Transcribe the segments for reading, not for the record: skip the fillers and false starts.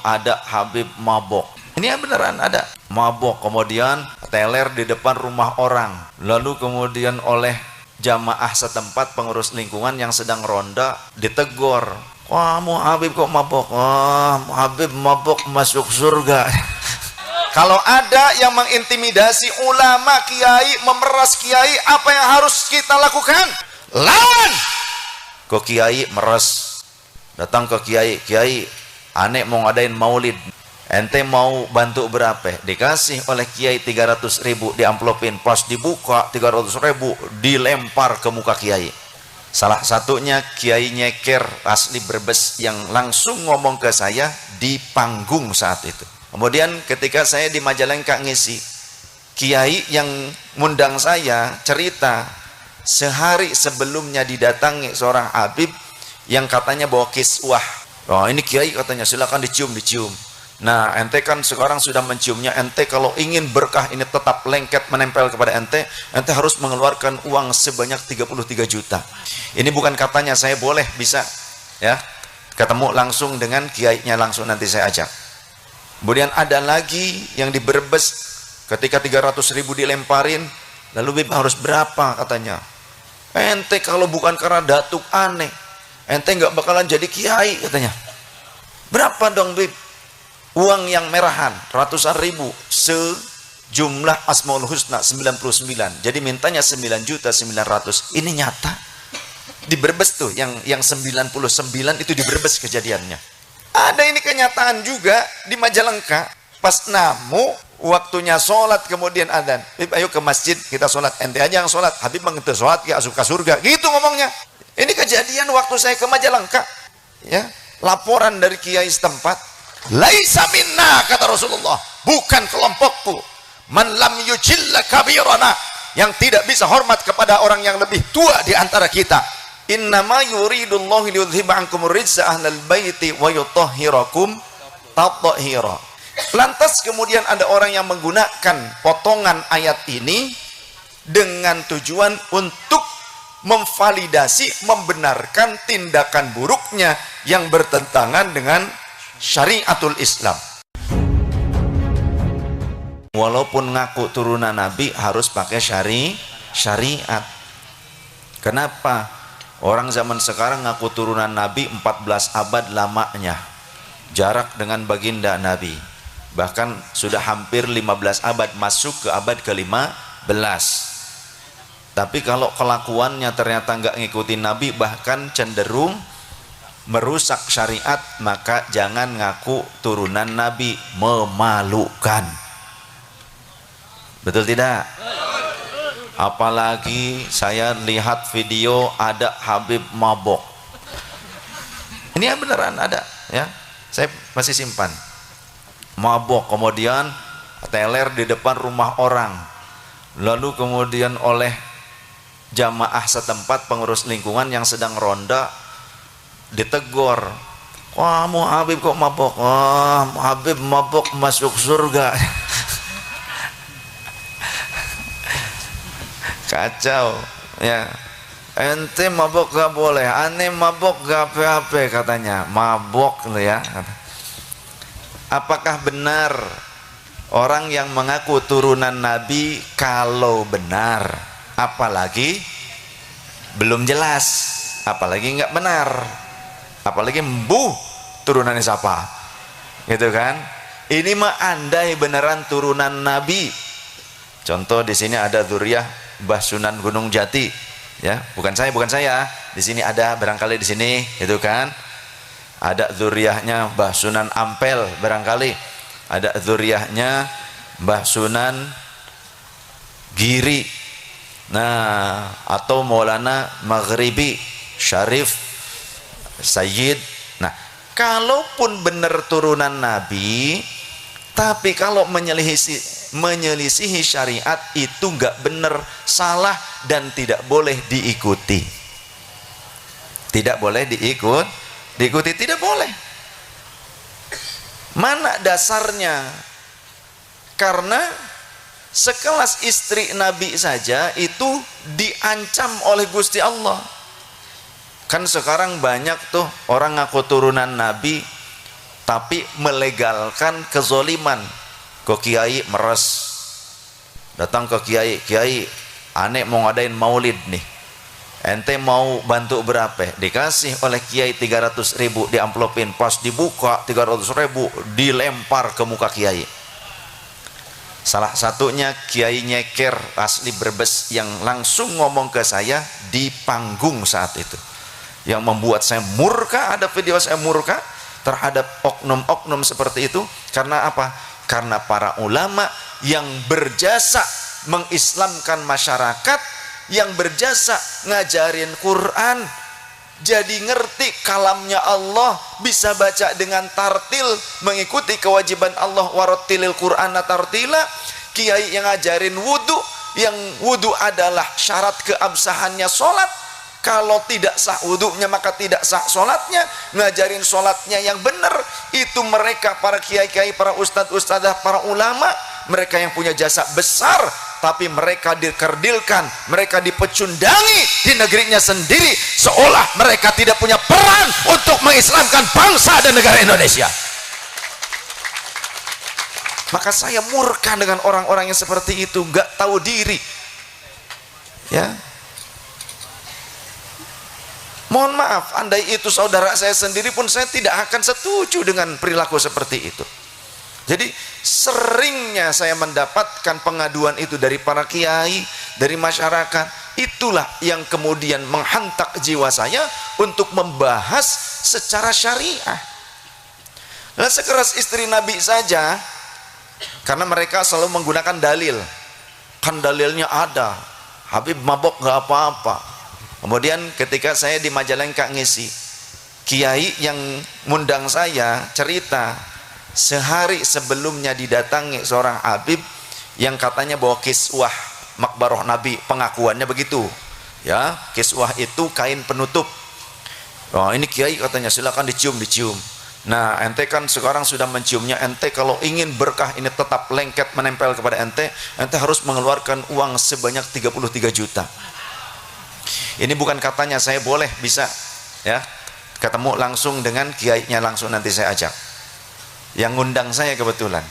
ada Habib mabok. Ini yang beneran ada. Mabok, kemudian teler di depan rumah orang. Lalu kemudian oleh jamaah setempat, pengurus lingkungan yang sedang ronda, ditegur. Wah, Habib kok mabok? Wah, Habib mabok masuk surga. Kalau ada yang mengintimidasi ulama, kiai, memeras kiai, apa yang harus kita lakukan? Lawan! Ke kiai meres. Datang ke kiai, kiai, aneh mau ngadain maulid. Ente mau bantu berapa? Dikasih oleh kiai 300.000 di amplopin. Pas dibuka 300.000 dilempar ke muka kiai. Salah satunya kiai nyeker asli Brebes yang langsung ngomong ke saya di panggung saat itu. Kemudian ketika saya di Majalengka ngisi, kiai yang ngundang saya cerita sehari sebelumnya didatangi seorang habib yang katanya bawa kiswah. Oh, ini kiai katanya silakan dicium. Nah, ente kan sekarang sudah menciumnya. Ente kalau ingin berkah ini tetap lengket menempel kepada ente harus mengeluarkan uang sebanyak 33 juta. Ini bukan katanya, saya boleh bisa ya ketemu langsung dengan kiainya, langsung nanti saya ajak. Kemudian ada lagi yang di Brebes, ketika 300.000 dilemparin, lalu Bib harus berapa katanya. Ente kalau bukan karena datuk aneh, ente nggak bakalan jadi kiai katanya. Berapa dong Bib? Uang yang merahan ratusan ribu, sejumlah Asmaul Husna 99. Jadi mintanya 9.900.000. Ini nyata di Brebes tuh, yang 99 itu di Brebes kejadiannya. Ada ini kenyataan juga di Majalengka. Pas namu waktunya sholat, kemudian adzan, Habib ayo ke masjid kita sholat, ente aja yang sholat, Habib mengentu sholat ya asup ke surga, gitu ngomongnya. Ini kejadian waktu saya ke Majalengka ya, laporan dari kiai setempat. Laisa minna, kata Rasulullah, bukan kelompokku. Man lam yujilla kabirana, yang tidak bisa hormat kepada orang yang lebih tua di antara kita. Innama yuridullahu liyudhiba ankumur rijsa ahlal baiti wa yutahhirakum tathhira. Lantas kemudian ada orang yang menggunakan potongan ayat ini dengan tujuan untuk memvalidasi, membenarkan tindakan buruknya yang bertentangan dengan syariatul Islam. Walaupun ngaku turunan Nabi harus pakai syariat. Kenapa? Orang zaman sekarang ngaku turunan Nabi 14 abad lamanya, jarak dengan baginda Nabi, bahkan sudah hampir 15 abad, masuk ke abad ke-15. Tapi kalau kelakuannya ternyata nggak ngikutin Nabi, bahkan cenderung merusak syariat, maka jangan ngaku turunan Nabi, memalukan. Betul tidak? Apalagi saya lihat video ada Habib mabok. Ini yang beneran ada ya, saya masih simpan. Mabok, kemudian teler di depan rumah orang. Lalu kemudian oleh jamaah setempat, pengurus lingkungan yang sedang ronda, ditegur. Wah, Habib kok mabok? Wah, Habib mabok masuk surga. Kacau ya. Ente mabok gak boleh, aneh mabok gak apa-apa katanya. Mabok loh ya. Apakah benar orang yang mengaku turunan Nabi, kalau benar, apalagi belum jelas, apalagi nggak benar, apalagi turunannya siapa, gitu kan? Ini mah andai beneran turunan Nabi. Contoh di sini ada dzurriyyah Mbah Sunan Gunung Jati, ya, bukan saya. Di sini ada barangkali di sini, itu kan? Ada dzurriyyahnya Mbah Sunan Ampel barangkali, ada dzurriyyahnya Mbah Sunan Giri, nah, atau Maulana Maghribi Syarif Sayyid. Nah, kalaupun benar turunan Nabi, tapi kalau menyelisihi syariat itu nggak benar, salah, dan tidak boleh diikuti. Tidak boleh diikuti, tidak boleh. Mana dasarnya? Karena sekelas istri Nabi saja itu diancam oleh Gusti Allah. Kan sekarang banyak tuh orang ngaku turunan Nabi, tapi melegalkan kezoliman. Ke kiai meres, datang ke kiai, kiai aneh mau ngadain maulid nih, ente mau bantu berapa? Dikasih oleh kiai 300.000 di amplopin, pas dibuka 300.000 dilempar ke muka kiai. Salah satunya kiai nyeker asli Brebes yang langsung ngomong ke saya di panggung saat itu, yang membuat saya murka. Ada video saya murka terhadap oknum-oknum seperti itu. Karena apa? Karena para ulama yang berjasa mengislamkan masyarakat, yang berjasa ngajarin Quran, jadi ngerti kalamnya Allah, bisa baca dengan tartil, mengikuti kewajiban Allah, warattilil Qur'ana tartila. Kiai yang ngajarin wudu, yang wudu adalah syarat keabsahannya sholat, kalau tidak sah wudunya maka tidak sah sholatnya, ngajarin sholatnya yang benar. Itu mereka, para kiai-kiai, para ustadz-ustadzah, para ulama, mereka yang punya jasa besar, tapi mereka dikerdilkan, mereka dipecundangi di negerinya sendiri, seolah mereka tidak punya peran untuk mengislamkan bangsa dan negara Indonesia. Maka saya murka dengan orang-orang yang seperti itu, nggak tahu diri, ya. Mohon maaf, andai itu saudara saya sendiri pun saya tidak akan setuju dengan perilaku seperti itu. Jadi seringnya saya mendapatkan pengaduan itu dari para kiai, dari masyarakat. Itulah yang kemudian menghantak jiwa saya untuk membahas secara syariah. Nah, sekeras istri Nabi saja, karena mereka selalu menggunakan dalil, kan dalilnya ada, Habib mabok gak apa-apa. Kemudian ketika saya di Majalengka ngisi, kiai yang ngundang saya cerita, sehari sebelumnya didatangi seorang Habib yang katanya bawa kiswah makbaroh Nabi, pengakuannya begitu, ya. Kiswah itu kain penutup. Oh, ini kiai katanya silakan dicium. Nah, ente kan sekarang sudah menciumnya, ente kalau ingin berkah ini tetap lengket menempel kepada ente harus mengeluarkan uang sebanyak 33 juta. Ini bukan katanya, saya boleh bisa, ya, ketemu langsung dengan kiainya langsung, nanti saya ajak. Yang ngundang saya kebetulan.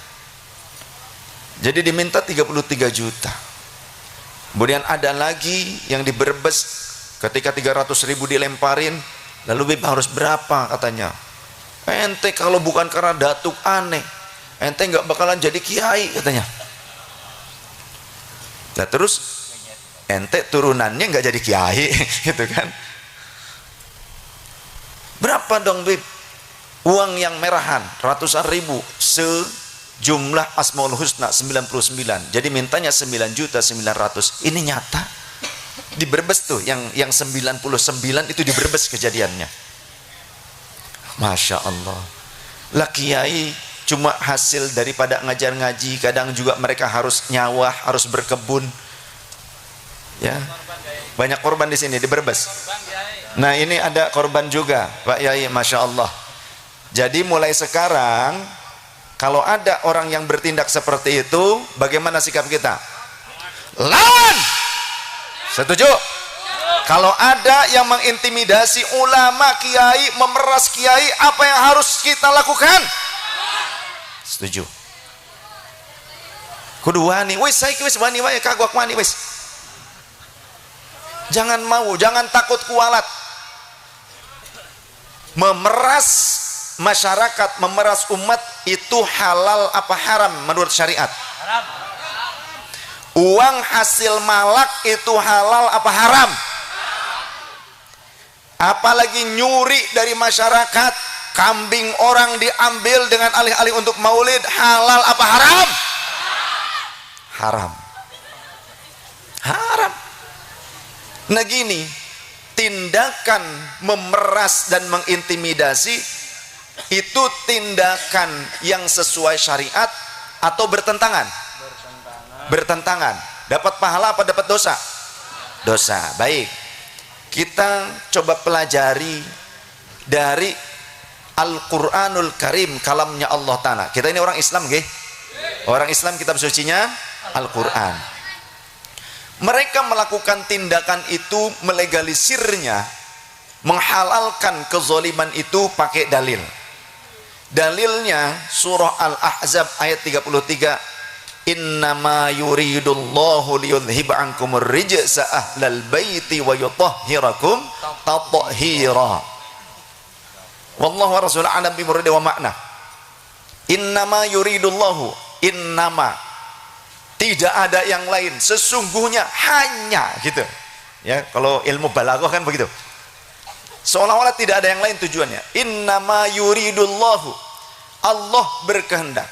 Jadi diminta 33 juta. Kemudian ada lagi yang di Brebes, ketika 300.000 dilemparin, lalu Bib harus berapa katanya? Ente kalau bukan karena datuk aneh, ente nggak bakalan jadi kiai katanya. Nah terus ente turunannya nggak jadi kiai gitu kan. Berapa dong Bib? Uang yang merahan ratusan ribu, sejumlah Asmaul Husna 99, jadi mintanya 9.900.000. Ini nyata di Brebes tuh, yang 99 itu di Brebes kejadiannya. Masya Allah. Lah kiai cuma hasil daripada ngajar ngaji, kadang juga mereka harus nyawah, harus berkebun, ya. Banyak korban di sini di Brebes. Nah ini ada korban juga Pak Yai, Masya Allah. Jadi mulai sekarang kalau ada orang yang bertindak seperti itu, bagaimana sikap kita? Lawan. Setuju? Kalau ada yang mengintimidasi ulama, kiai, memeras kiai, apa yang harus kita lakukan? Setuju? Kedua nih, wis saya wis wani wae kagok wani wis. Jangan mau, jangan takut kualat. Memeras masyarakat, memeras umat itu halal apa haram menurut syariat? Haram. Uang hasil malak itu halal apa haram? Apalagi nyuri dari masyarakat, kambing orang diambil dengan alih-alih untuk maulid, halal apa haram? Haram. Haram. Nah gini, tindakan memeras dan mengintimidasi itu tindakan yang sesuai syariat atau bertentangan? Bertentangan. Dapat pahala apa dapat dosa? Dosa. Baik, kita coba pelajari dari Al-Quranul Karim, kalamnya Allah Ta'ala. Kita ini orang Islam, nggih? Orang Islam, kitab sucinya Al-Quran. Mereka melakukan tindakan itu, melegalisirnya, menghalalkan kezaliman itu pakai dalil. Dalilnya surah Al-Ahzab ayat 33, innama yuridullahu liyudhhiba ankumur rijsa ahlal baiti wa yutahhirakum tathhira. Wallahu wa rasuluhu a'lam bi muradi wa makna. Innama yuridullahu, innama, tidak ada yang lain, sesungguhnya, hanya, gitu ya. Kalau ilmu balaghah kan begitu, seolah-olah tidak ada yang lain tujuannya. Innama yuridullahu, Allah berkehendak,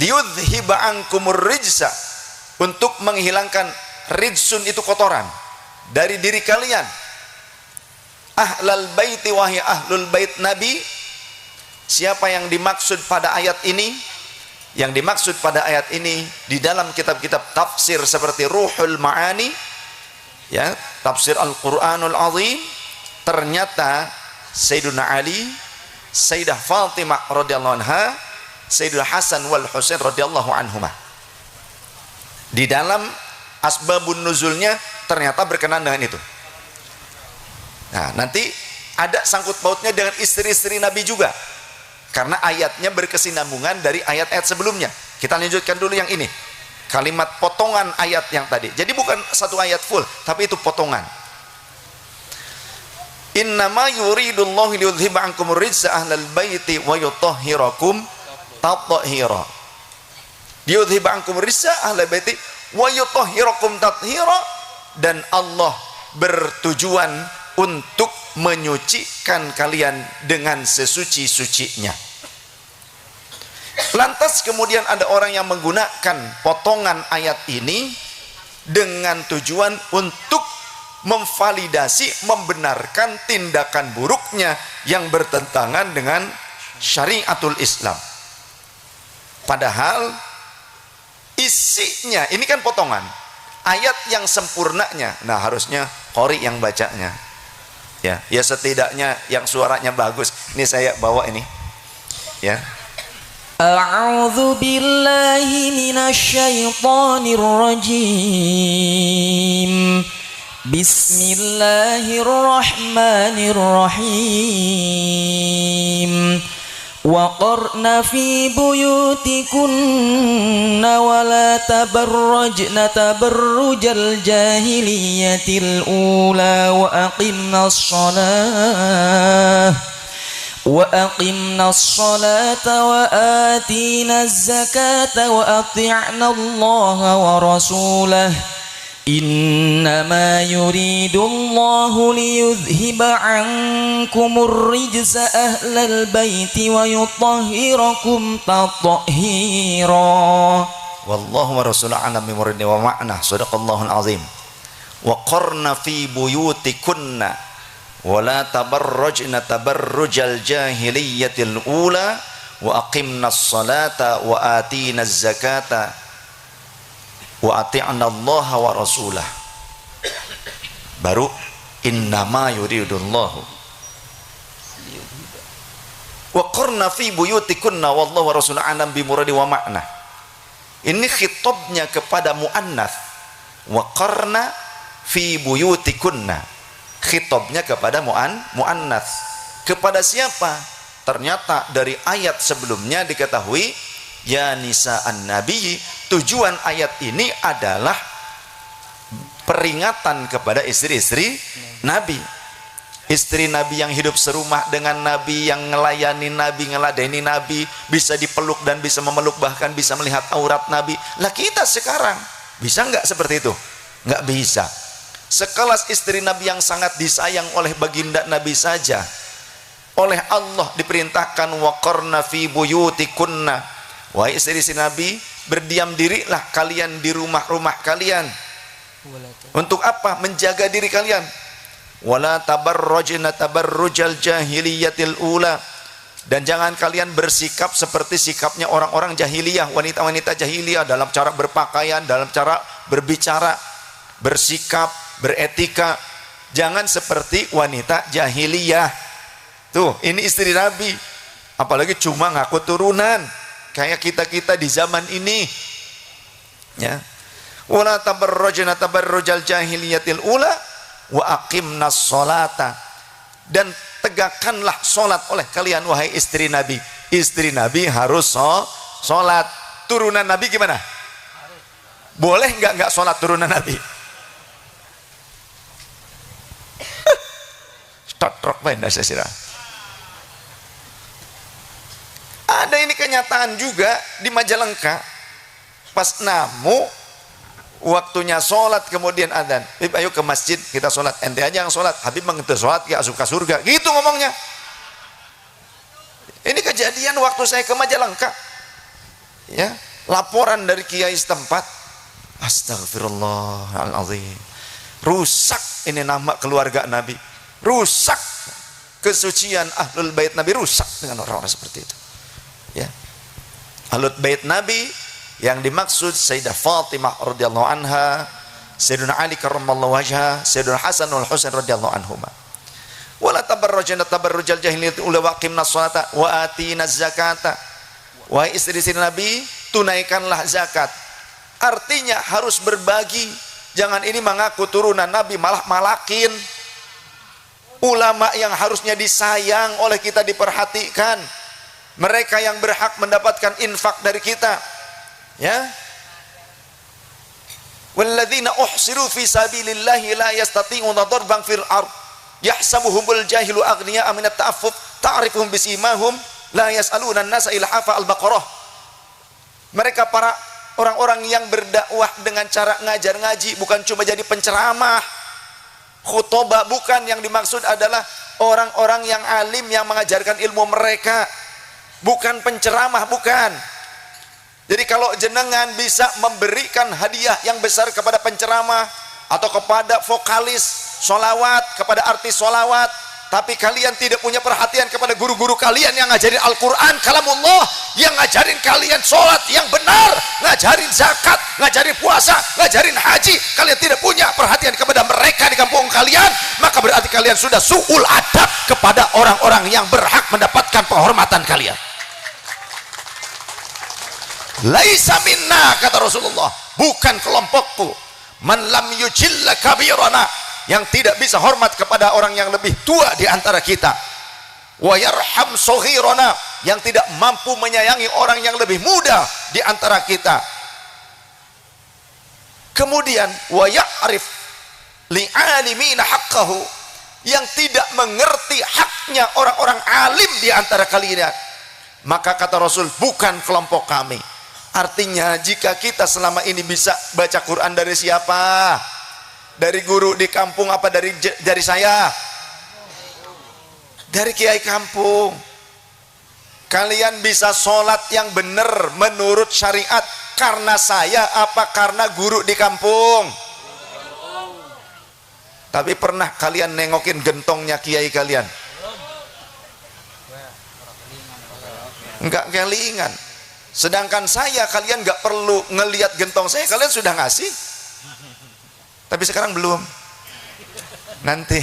liyudhhiba ankumur rijsa, untuk menghilangkan, rijsun itu kotoran, dari diri kalian, ahlal baiti, wahai ahlul bait Nabi. Siapa yang dimaksud pada ayat ini? Yang dimaksud pada ayat ini di dalam kitab-kitab tafsir seperti Ruhul Ma'ani, ya, tafsir Al-Qur'anul Azim, ternyata Sayyiduna Ali, Sayyidah Fatimah radhiyallahu anha, Sayyidul Hasan wal Husain radhiyallahu anhuma. Di dalam asbabun nuzulnya ternyata berkenan dengan itu. Nah, nanti ada sangkut pautnya dengan istri-istri Nabi juga, karena ayatnya berkesinambungan dari ayat-ayat sebelumnya. Kita lanjutkan dulu yang ini, kalimat potongan ayat yang tadi. Jadi bukan satu ayat full, tapi itu potongan. Innama yuridullahu liyudhhiba ankumur rijsa ahlal baiti wa yutahhirakum tathhira. Liyudhhiba ankumur rijsa ahlal baiti wa yutahhirakum tathhira, dan Allah bertujuan untuk menyucikan kalian dengan sesuci-sucinya. Lantas kemudian ada orang yang menggunakan potongan ayat ini dengan tujuan untuk memvalidasi, membenarkan tindakan buruknya yang bertentangan dengan syariatul Islam. Padahal isinya ini kan potongan ayat yang sempurnanya. Nah, harusnya qori yang bacanya. Ya setidaknya yang suaranya bagus. Ini saya bawa ini, ya. A'udzu billahi minasyaitonir rajim. Bismillahirrahmanirrahim. وقرن في بيوتكن ولا تبرجن تبرج الجاهلية الأولى وأقمنا الصلاة وآتينا الزكاة وأطعنا الله ورسوله إنما يريد الله ليذهب عنكم الرجس أهل البيت ويطهركم تطهيرا. والله ورسوله أعلم بمراد ومعنى. صدق الله العظيم. وقرن في بيوتكن ولا تبرجن تبرج الجاهلية الأولى وأقمنا الصلاة وآتينا الزكاة wa ati'na Allah wa rasulah. Baru innama yuridullahu wa qarna fi buyutikunna wallahu wa rasuluhu a'lam bi muradi wa makna. Ini khitabnya kepada muannats. Wa qarna fi buyutikunna, khitabnya kepada muannats. Kepada siapa? Ternyata dari ayat sebelumnya diketahui ya nisa'an nabi, tujuan ayat ini adalah peringatan kepada istri-istri Nabi. Istri Nabi yang hidup serumah dengan Nabi, yang ngelayani Nabi, ngeladeni Nabi, bisa dipeluk dan bisa memeluk, bahkan bisa melihat aurat Nabi. Lah kita sekarang bisa nggak seperti itu? Nggak bisa. Sekelas istri Nabi yang sangat disayang oleh baginda Nabi saja, oleh Allah diperintahkan waqarna fi buyutikunna, wahai istri-istri Nabi, berdiam dirilah kalian di rumah-rumah kalian. Untuk apa? Menjaga diri kalian. Wala tabarrujna tabarrujal jahiliyatil ula, dan jangan kalian bersikap seperti sikapnya orang-orang jahiliyah, wanita-wanita jahiliyah, dalam cara berpakaian, dalam cara berbicara, bersikap, beretika. Jangan seperti wanita jahiliyah. Tuh, ini istri Nabi, apalagi cuma ngaku turunan kayak kita di zaman ini, ya. Wala tabarrujna tabarrujal jahiliyatil ula wa aqimnas sholata, dan tegakkanlah salat oleh kalian wahai istri Nabi. istri Nabi harus sholat. Turunan Nabi gimana? Boleh nggak sholat turunan Nabi? Totrok benda sesira. Ada ini kenyataan juga di Majalengka. Pas namu waktunya sholat kemudian adzan, Habib ayo ke masjid kita sholat, ente aja yang sholat, Habib mengerti sholat gak suka surga, gitu ngomongnya. Ini kejadian waktu saya ke Majalengka, ya, laporan dari kiai setempat. Astagfirullahaladzim, rusak ini nama keluarga Nabi, rusak kesucian ahlul bait Nabi, rusak dengan orang-orang seperti itu, ya. Ahlul bait Nabi yang dimaksud Sayyidah Fatimah radhiyallahu anha, Sayyidina Ali karramallahu wajha, Sayyidina Hasan wal Husain radhiyallahu anhuma. Wala tabarrajna tabarrujal jahiliyyah ula waqimna sholata wa atina zakata. Wahai istri-istri Nabi, tunaikanlah zakat. Artinya harus berbagi. Jangan ini mengaku turunan Nabi malah malakin. Ulama yang harusnya disayang oleh kita diperhatikan. Mereka yang berhak mendapatkan infak dari kita. Ya, walladzina uhsiru fi sabilillahi la yastati'una darban fil ard yahsabuhumul jahilu aghniya'a min at-ta'affuf ta'rifuhum bisimahum la yas'aluna an-nasa ilhafa al-baqarah. Mereka para orang-orang yang berdakwah dengan cara ngajar ngaji, bukan cuma jadi penceramah khutbah, bukan. Yang dimaksud adalah orang-orang yang alim yang mengajarkan ilmu mereka, bukan penceramah, bukan. Jadi kalau jenengan bisa memberikan hadiah yang besar kepada penceramah atau kepada vokalis sholawat, kepada artis sholawat, tapi kalian tidak punya perhatian kepada guru-guru kalian yang ngajarin Al-Quran, kalamullah, yang ngajarin kalian sholat yang benar, ngajarin zakat, ngajarin puasa, ngajarin haji, kalian tidak punya perhatian kepada mereka di kampung kalian, maka berarti kalian sudah su'ul adab kepada orang-orang yang berhak mendapatkan penghormatan kalian. Laisa minna, kata Rasulullah, bukan kelompokku, man lam yujilla kabirana, yang tidak bisa hormat kepada orang yang lebih tua di antara kita, wa yarham saghirana, yang tidak mampu menyayangi orang yang lebih muda di antara kita. Kemudian wa ya'rif li'alimina haqqahu, yang tidak mengerti haknya orang-orang alim di antara kalian, maka kata Rasul, bukan kelompok kami. Artinya jika kita selama ini bisa baca Quran dari siapa? Dari guru di kampung apa dari saya? Dari kiai kampung. Kalian bisa sholat yang benar menurut syariat karena saya apa karena guru di kampung? Tapi pernah kalian nengokin gentongnya kiai kalian? Enggak kelingan. Sedangkan saya, kalian nggak perlu ngelihat gentong saya, kalian sudah ngasih. Tapi sekarang belum. Nanti